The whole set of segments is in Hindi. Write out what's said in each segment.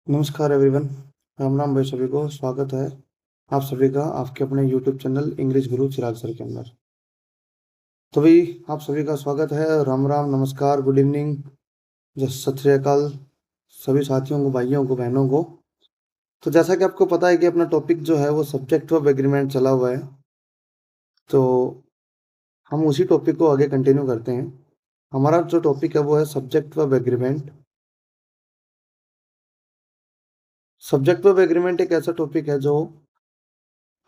नमस्कार एवरीवन। राम राम भाई सभी को स्वागत है आप सभी का आपके अपने यूट्यूब चैनल इंग्लिश गुरु चिराग सर के अंदर। तो भाई आप सभी का स्वागत है। राम राम, नमस्कार, गुड इवनिंग, जय सत श्री अकाल सभी साथियों को, भाइयों को, बहनों को। तो जैसा कि आपको पता है कि अपना टॉपिक जो है वो सब्जेक्ट ऑफ एग्रीमेंट चला हुआ है, तो हम उसी टॉपिक को आगे कंटिन्यू करते हैं। हमारा जो टॉपिक है वो है subject of agreement. Subject of agreement एक ऐसा टॉपिक है जो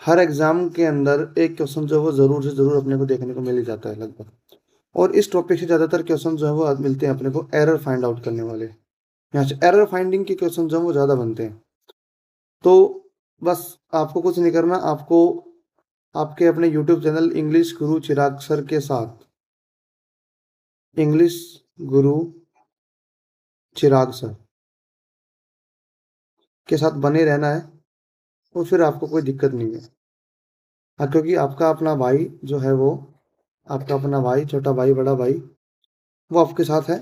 हर एग्जाम के अंदर एक क्वेश्चन जो है वो जरूर से जरूर अपने को देखने को मिल ही जाता है लगभग। और इस टॉपिक से ज़्यादातर क्वेश्चन जो है वो मिलते हैं अपने को एरर फाइंड आउट करने वाले। यहाँ से एरर फाइंडिंग के क्वेश्चन जो है वो ज़्यादा बनते हैं। तो बस आपको कुछ नहीं करना, आपको आपके अपने यूट्यूब चैनल इंग्लिश गुरु चिराग सर के साथ, इंग्लिश गुरु चिराग सर के साथ बने रहना है, और फिर आपको कोई दिक्कत नहीं है। हाँ, क्योंकि आपका अपना भाई जो है वो, आपका अपना भाई, छोटा भाई, बड़ा भाई, वो आपके साथ है।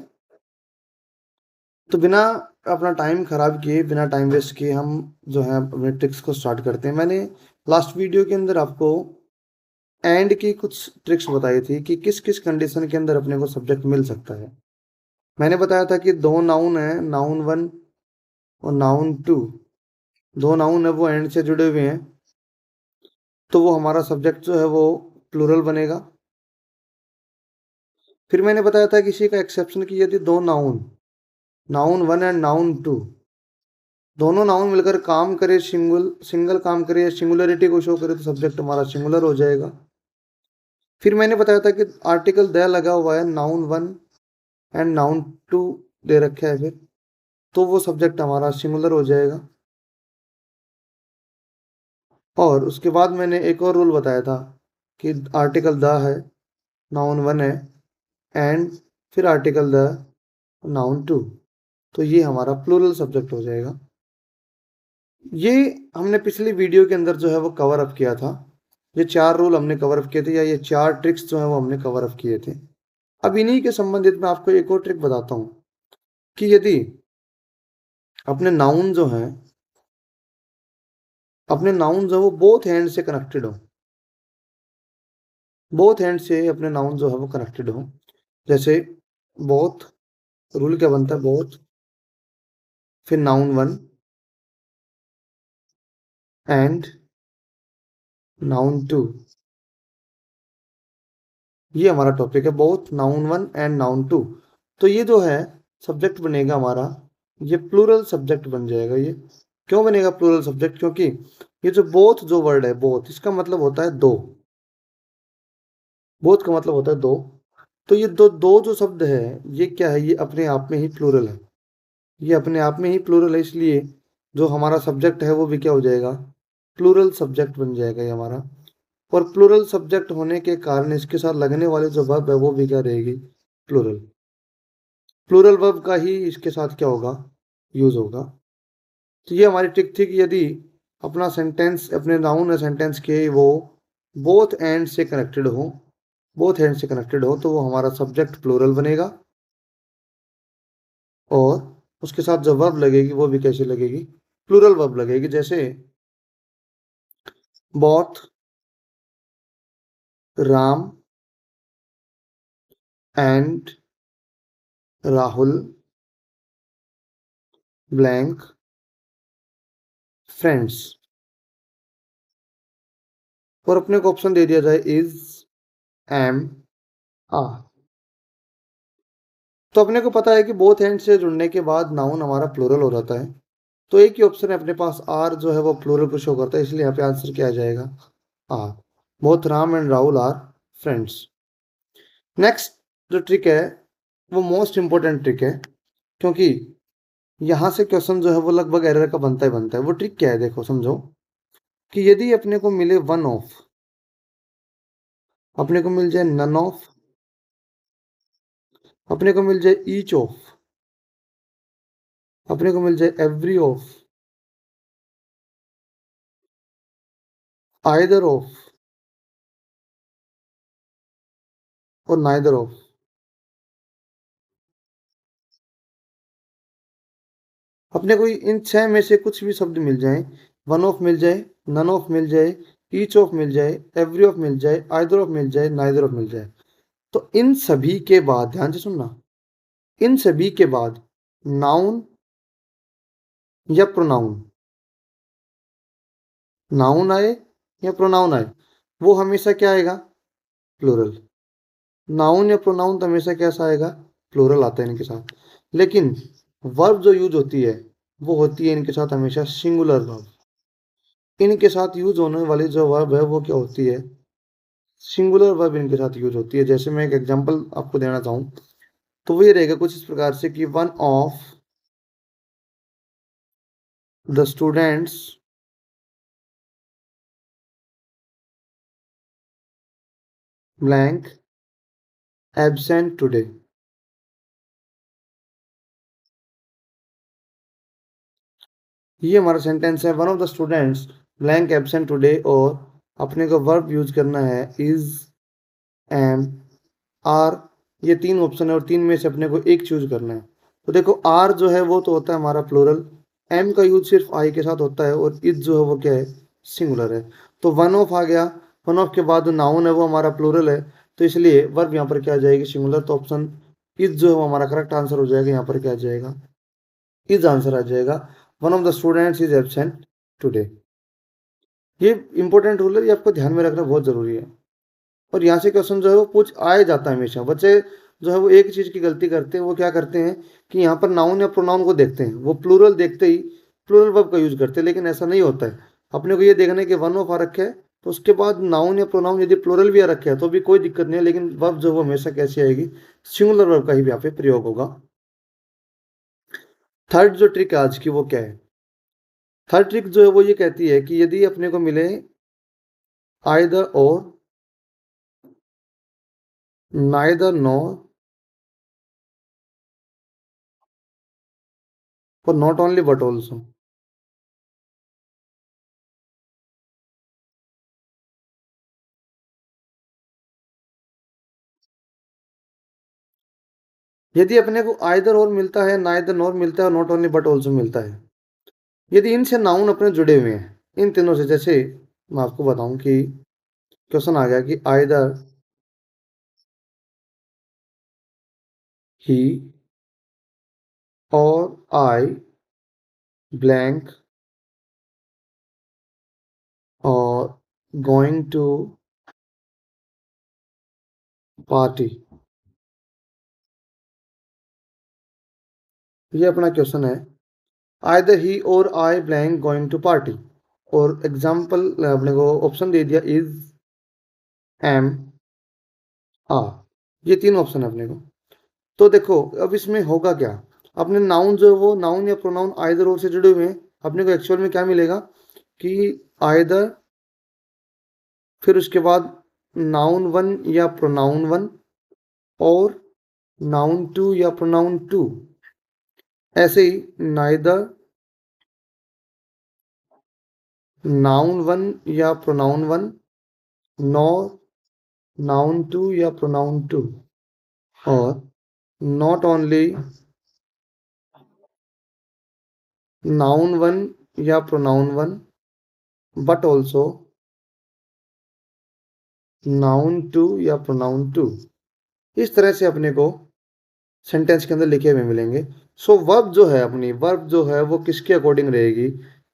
तो बिना अपना टाइम खराब किए, बिना टाइम वेस्ट किए, हम जो है अपने ट्रिक्स को स्टार्ट करते हैं। मैंने लास्ट वीडियो के अंदर आपको एंड की कुछ ट्रिक्स बताई थी कि किस किस कंडीशन के अंदर अपने को सब्जेक्ट मिल सकता है। मैंने बताया था कि दो नाउन है, नाउन वन और नाउन टू। दो नाउन है वो एंड से जुड़े हुए हैं, तो वो हमारा सब्जेक्ट जो है वो प्लूरल बनेगा। फिर मैंने बताया था किसी का एक्सेप्शन की, यदि दो noun, noun one and noun two, दोनों नाउन मिलकर काम करे, सिंगल सिंगल काम करे या सिंगुलरिटी को शो करे, तो सब्जेक्ट हमारा सिंगुलर हो जाएगा। फिर मैंने बताया था कि आर्टिकल द लगा हुआ है, noun one and noun two दे रखा है फिर, तो वो सब्जेक्ट हमारा सिंगुलर हो जाएगा। और उसके बाद मैंने एक और रूल बताया था कि आर्टिकल द है, नाउन वन है, एंड फिर आर्टिकल द, नाउन टू, तो ये हमारा प्लूरल सब्जेक्ट हो जाएगा। ये हमने पिछली वीडियो के अंदर जो है वो कवर अप किया था। ये चार रूल हमने कवर अप किए थे, या ये चार ट्रिक्स जो है वो हमने कवर अप किए थे। अब इन्हीं के संबंधित मैं आपको एक और ट्रिक बताता हूँ कि यदि अपने नाउन जो है, अपने नाउन जो है वो बोथ हैंड से कनेक्टेड हो, बोथ हैंड से अपने नाउन जो है वो कनेक्टेड हो। जैसे बोथ, रूल क्या बनता है, बोथ, फिर noun one and noun two. ये हमारा टॉपिक है, both, noun one and noun two. तो ये जो है सब्जेक्ट बनेगा हमारा, ये प्लूरल सब्जेक्ट बन जाएगा। ये क्यों बनेगा प्लूरल सब्जेक्ट? क्योंकि ये जो बोथ जो वर्ड है, बोथ, इसका मतलब होता है दो। बोथ का मतलब होता है दो। तो ये दो दो जो शब्द है, ये क्या है, ये अपने आप में ही प्लूरल है। ये अपने आप में ही प्लूरल है, इसलिए जो हमारा सब्जेक्ट है वो भी क्या हो जाएगा, प्लूरल सब्जेक्ट बन जाएगा ये हमारा। और प्लूरल सब्जेक्ट होने के कारण इसके साथ लगने वाले जो वर्ब है वो भी क्या रहेगी, प्लूरल। प्लूरल वर्ब का ही इसके साथ क्या होगा, यूज होगा। तो ये हमारी ट्रिक थी कि यदि अपना सेंटेंस, अपने नाउन या सेंटेंस के वो बोथ एंड से कनेक्टेड हो, बोथ एंड से कनेक्टेड हो, तो वो हमारा सब्जेक्ट प्लूरल बनेगा। और उसके साथ जो वर्ब लगेगी वो भी कैसे लगेगी, प्लूरल वर्ब लगेगी। जैसे both Ram and Rahul blank friends. और अपने को ऑप्शन दे दिया जाए इज, एम, आ। तो अपने को पता है कि बोथ एंड से जुड़ने के बाद नाउन हमारा प्लूरल हो जाता है। तो एक ही ऑप्शन है अपने पास, आर जो है वो प्लूरल को शो करता है, इसलिए यहाँ पे आंसर क्या आ जाएगा, are. Both Ram and Rahul are friends. Next जो ट्रिक है वो मोस्ट इंपॉर्टेंट ट्रिक है, क्योंकि यहाँ से क्वेश्चन जो है वो लगभग एरर का बनता ही बनता है। वो ट्रिक क्या है, देखो समझो कि यदि अपने को मिले वन ऑफ, अपने को मिल जाए नन ऑफ, अपने को मिल जाए ईच ऑफ, अपने को मिल जाए एवरी ऑफ, आइदर ऑफ और नाइदर ऑफ, अपने को इन 6 में से कुछ भी शब्द मिल जाए, वन ऑफ मिल जाए, नन ऑफ मिल जाए, ईच ऑफ मिल जाए, एवरी ऑफ मिल जाए, आइदर ऑफ मिल जाए, नाइदर ऑफ मिल जाए, तो इन सभी के बाद ध्यान से सुनना, इन सभी के बाद नाउन या प्रोनाउन, नाउन आए या प्रोनाउन आए, वो हमेशा क्या आएगा? प्लूरल। नाउन या प्रोनाउन तो हमेशा कैसा आएगा? प्लूरल आता है इनके साथ। लेकिन वर्ब जो यूज होती है वो होती है इनके साथ हमेशा सिंगुलर वर्ब। इनके साथ यूज होने वाली जो वर्ब है वो क्या होती है? सिंगुलर वर्ब इनके साथ यूज होती है। जैसे मैं एक एग्जांपल आपको देना चाहूँ तो वो ये रहेगा कुछ इस प्रकार से कि one of the students blank absent today. ये हमारा सेंटेंस है, one of the students blank absent today, और अपने को वर्ब यूज करना है इज, एम, आर। ये 3 ऑप्शन है और 3 में से अपने को एक चूज करना है। तो देखो आर जो है वो तो होता है हमारा प्लूरल, एम का यूज सिर्फ आई के साथ होता है, और इज जो है वो क्या है? सिंगुलर है। तो वन ऑफ आ गया, वन ऑफ के बाद नाउन है वो हमारा प्लूरल है, तो इसलिए वर्ब यहाँ पर क्या आ जाएगी? सिंगुलर। तो ऑप्शन इज जो है वो हमारा करेक्ट आंसर हो जाएगा। यहाँ पर क्या आ जाएगा? इज आंसर आ जाएगा। One of the students is absent today. ये इंपॉर्टेंट रूल है, ये आपको ध्यान में रखना बहुत जरूरी है। और यहाँ से क्वेश्चन जो है वो पूछ आए जाता है हमेशा। बच्चे जो है वो एक चीज की गलती करते हैं, वो क्या करते हैं कि यहाँ पर नाउन या प्रोनाउन को देखते हैं, वो प्लूरल देखते ही प्लूरल वर्ब का यूज करते हैं, लेकिन ऐसा नहीं होता है। अपने को ये देखना है कि वन ऑफ आ रखे है तो उसके बाद नाउन या प्रोनाउन यदि प्लूरल भी आ रखे है तो भी कोई दिक्कत नहीं है, लेकिन वर्ब जो है वो हमेशा कैसी आएगी? सिंगुलर वर्ब का ही यहाँ पे प्रयोग होगा। थर्ड जो ट्रिक है आज की वो क्या है? थर्ड ट्रिक जो है वो ये कहती है कि यदि अपने को मिले आइदर और, नाइदर नॉर, और नॉट ओनली बट ऑल्सो। यदि अपने को आइदर और मिलता है, नाइदर नॉर मिलता है, और नॉट ओनली बट ऑल्सो मिलता है, यदि इनसे नाउन अपने जुड़े हुए हैं इन तीनों से, जैसे मैं आपको बताऊं कि क्वेश्चन आ गया कि either he or I blank or going to party. ये अपना क्वेश्चन है, either he or I blank going to party, और एग्जाम्पल अपने को ऑप्शन दे दिया इज, एम, आर। ये 3 ऑप्शन है अपने को। तो देखो अब इसमें होगा क्या? अपने नाउन जो है वो नाउन या प्रोनाउन आइदर और से जुड़े हुए हैं, अपने को एक्चुअल में क्या मिलेगा कि आइदर, फिर उसके बाद नाउन वन या प्रोनाउन वन, और नाउन टू या प्रोनाउन टू। ऐसे ही नाइदर, नाउन वन या pronoun one, nor, noun two या प्रोनाउन टू, और नॉट ओनली नाउन वन या pronoun one, but also noun two या प्रोनाउन टू। इस तरह से अपने को सेंटेंस के अंदर लिखे हुए मिलेंगे। सो वर्ब जो है अपनी, वर्ब जो है वो किसके अकॉर्डिंग रहेगी?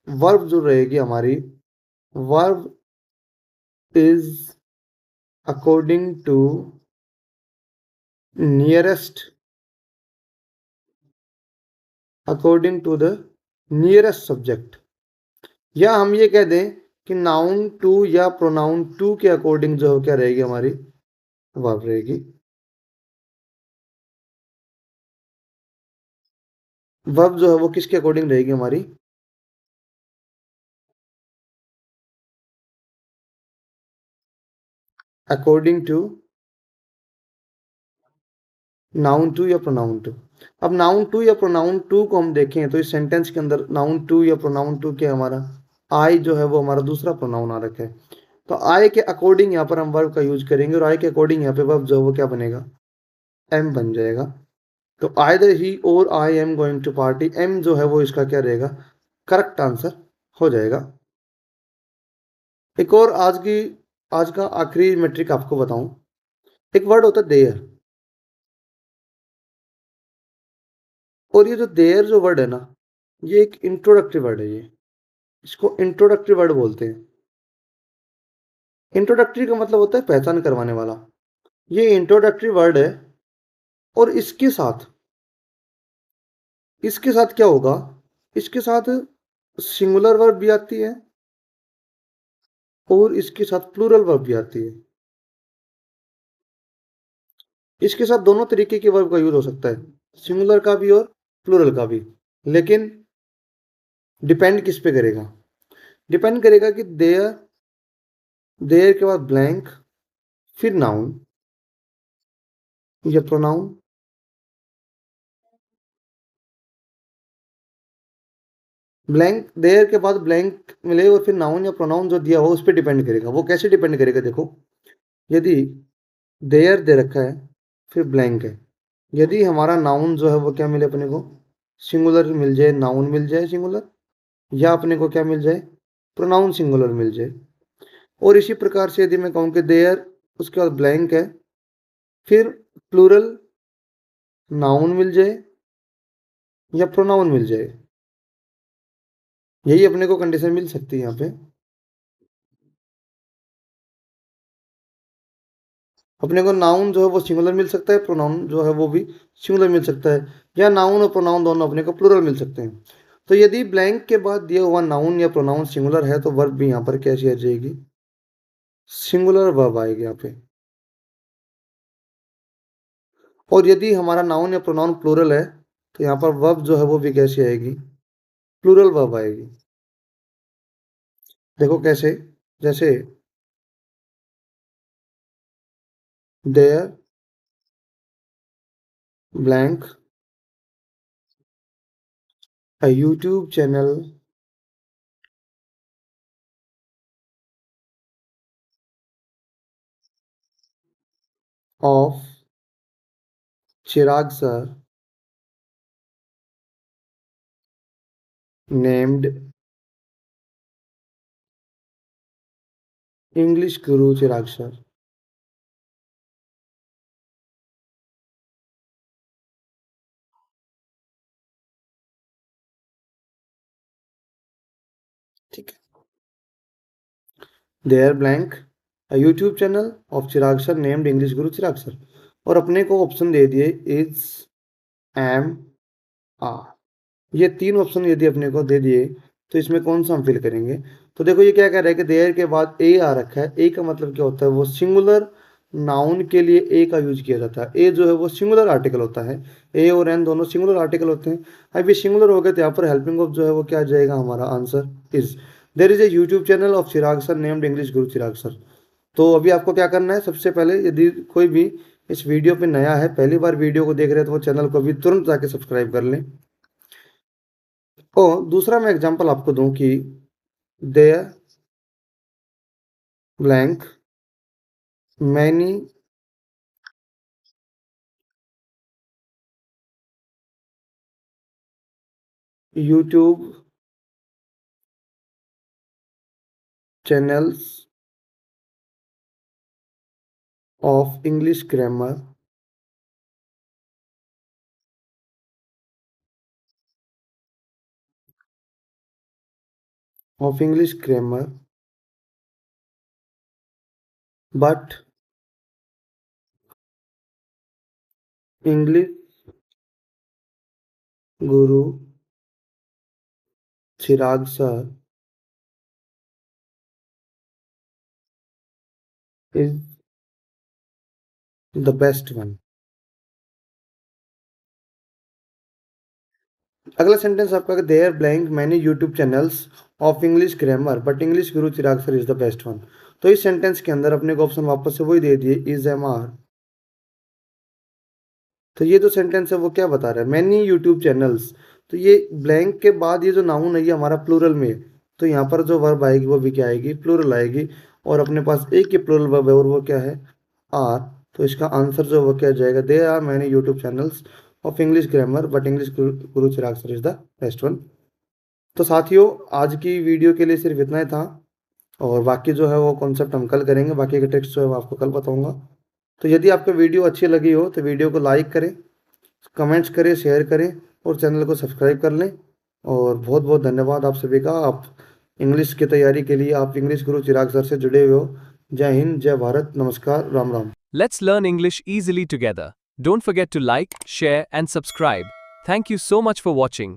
वर्ब जो रहेगी हमारी, verb is according to nearest, according to the nearest subject. या हम ये कह दें कि नाउन टू या प्रोनाउन टू के अकॉर्डिंग जो क्या रहेगी हमारी वर्ब रहेगी। वर्ब जो है वो किसके अकॉर्डिंग रहेगी हमारी? अकॉर्डिंग टू नाउन टू या प्रोनाउन टू। अब नाउन टू या प्रोनाउन टू को हम देखें तो इस सेंटेंस के अंदर नाउन टू या प्रोनाउन टू क्या हमारा? आई जो है वो हमारा दूसरा प्रोनाउन आ रखा है, तो आई के अकॉर्डिंग यहाँ पर हम वर्ब का यूज करेंगे, और आई के अकॉर्डिंग यहाँ पे वर्ब जो है वो क्या बनेगा? एम बन जाएगा। तो either he or I am going to party, am जो है वो इसका क्या रहेगा, करेक्ट आंसर हो जाएगा। एक और आज का आखिरी मेट्रिक आपको बताऊं। एक वर्ड होता है देयर, और ये जो देयर जो वर्ड है ना, ये एक इंट्रोडक्टरी वर्ड है। ये इसको इंट्रोडक्टरी वर्ड बोलते हैं। इंट्रोडक्टरी का मतलब होता है पहचान करवाने वाला। ये इंट्रोडक्टरी वर्ड है, और इसके साथ क्या होगा, इसके साथ सिंगुलर वर्ब भी आती है और इसके साथ प्लूरल वर्ब भी आती है। इसके साथ दोनों तरीके के वर्ब का यूज हो सकता है, सिंगुलर का भी और प्लूरल का भी। लेकिन डिपेंड किस पे करेगा, डिपेंड करेगा कि देयर, देयर के बाद ब्लैंक, फिर नाउन या प्रोनाउन। ब्लैंक, देयर के बाद ब्लैंक मिले और फिर नाउन या प्रोनाउन जो दिया हो उस पर डिपेंड करेगा। वो कैसे डिपेंड करेगा, देखो, यदि देयर दे रखा है फिर ब्लैंक है, यदि हमारा नाउन जो है वो क्या मिले अपने को, सिंगुलर मिल जाए, नाउन मिल जाए सिंगुलर, या अपने को क्या मिल जाए, प्रोनाउन सिंगुलर मिल जाए। और इसी प्रकार से यदि मैं कहूँ कि देयर, उसके बाद ब्लैंक है, फिर प्लूरल नाउन मिल जाए या प्रोनाउन मिल जाए, यही अपने को कंडीशन मिल सकती है यहाँ पे। अपने को नाउन जो है वो सिंगुलर मिल सकता है, प्रोनाउन जो है वो भी सिंगुलर मिल सकता है, या नाउन और प्रोनाउन दोनों अपने को प्लूरल मिल सकते हैं। तो यदि ब्लैंक के बाद दिया हुआ नाउन या प्रोनाउन सिंगुलर है तो वर्ब भी यहाँ पर कैसी आ जाएगी, सिंगुलर वर्ब आएगी यहाँ पे। और यदि हमारा नाउन या प्रोनाउन प्लूरल है तो यहाँ पर वर्ब जो है वो भी कैसी आएगी, प्लूरल वर्ब आएगी। देखो कैसे, जैसे there blank a YouTube channel of Chirag sir named English Guru Chirag sir। ठीक है, there blank a YouTube channel of Chirag sir named English Guru Chirag sir। और अपने को ऑप्शन दे दिए इज, एम, आर। ये तीन ऑप्शन यदि अपने को दे दिए तो इसमें कौन सा हम फिल करेंगे। तो देखो ये क्या कह रहा है कि देयर के बाद ए आ रखा है। ए का मतलब क्या होता है, वो सिंगुलर नाउन के लिए ए का यूज किया जाता है। ए जो है वो सिंगुलर आर्टिकल होता है, ए और एन दोनों सिंगुलर आर्टिकल होते हैं। अब ये सिंगुलर हो गए तो यहाँ पर हेल्पिंग ऑफ जो है वो क्या आ जाएगा, हमारा answer is. There is a YouTube channel of Chirag sir named English Guru Chirag sir. तो अभी आपको क्या करना है, सबसे पहले यदि कोई भी इस वीडियो पे नया है, पहली बार वीडियो को देख रहे हैं, तो वो चैनल को भी तुरंत जाके सब्सक्राइब कर लें। और दूसरा मैं एग्जांपल आपको दूं कि there blank many YouTube channels of English grammar of English grammar but English Guru Chirag sir is the best one. अगला सेंटेंस आपका, there blank many YouTube channels of English grammar but English Guru Chirag sir is the best one. तो इस सेंटेंस के अंदर अपने को ऑप्शन वापस से वही दे दिए, इज, एम, आर। तो ये जो सेंटेंस है वो क्या बता रहा है, मैनी यूट्यूब चैनल्स। तो ये ब्लैंक के बाद ये जो नाउन है ये हमारा प्लूरल में है, तो यहाँ पर जो वर्ब आएगी वो भी क्या आएगी, प्लूरल आएगी। और अपने पास एक ही प्लूरल वर्ब है और वो क्या है, आर। तो इसका आंसर जो वो क्या जाएगा, there are many YouTube channels of English grammar, but English Guru Chirag sir is the best one. तो साथियों, आज की वीडियो के लिए सिर्फ इतना ही था, और बाकी जो है वो कॉन्सेप्ट हम कल करेंगे, बाकी का टेक्स्ट जो है वो आपको कल बताऊंगा। तो यदि आपको वीडियो अच्छी लगी हो तो वीडियो को लाइक करें, कमेंट्स करें, शेयर करें और चैनल को सब्सक्राइब कर लें। और बहुत बहुत धन्यवाद आप सभी का। आप इंग्लिश की तैयारी के लिए आप इंग्लिश गुरु चिराग सर से जुड़े हुए हो। जय हिंद, जय भारत, नमस्कार, Ram Ram. Let's learn English easily together. Don't forget to like, share, and subscribe. Thank you so much for watching.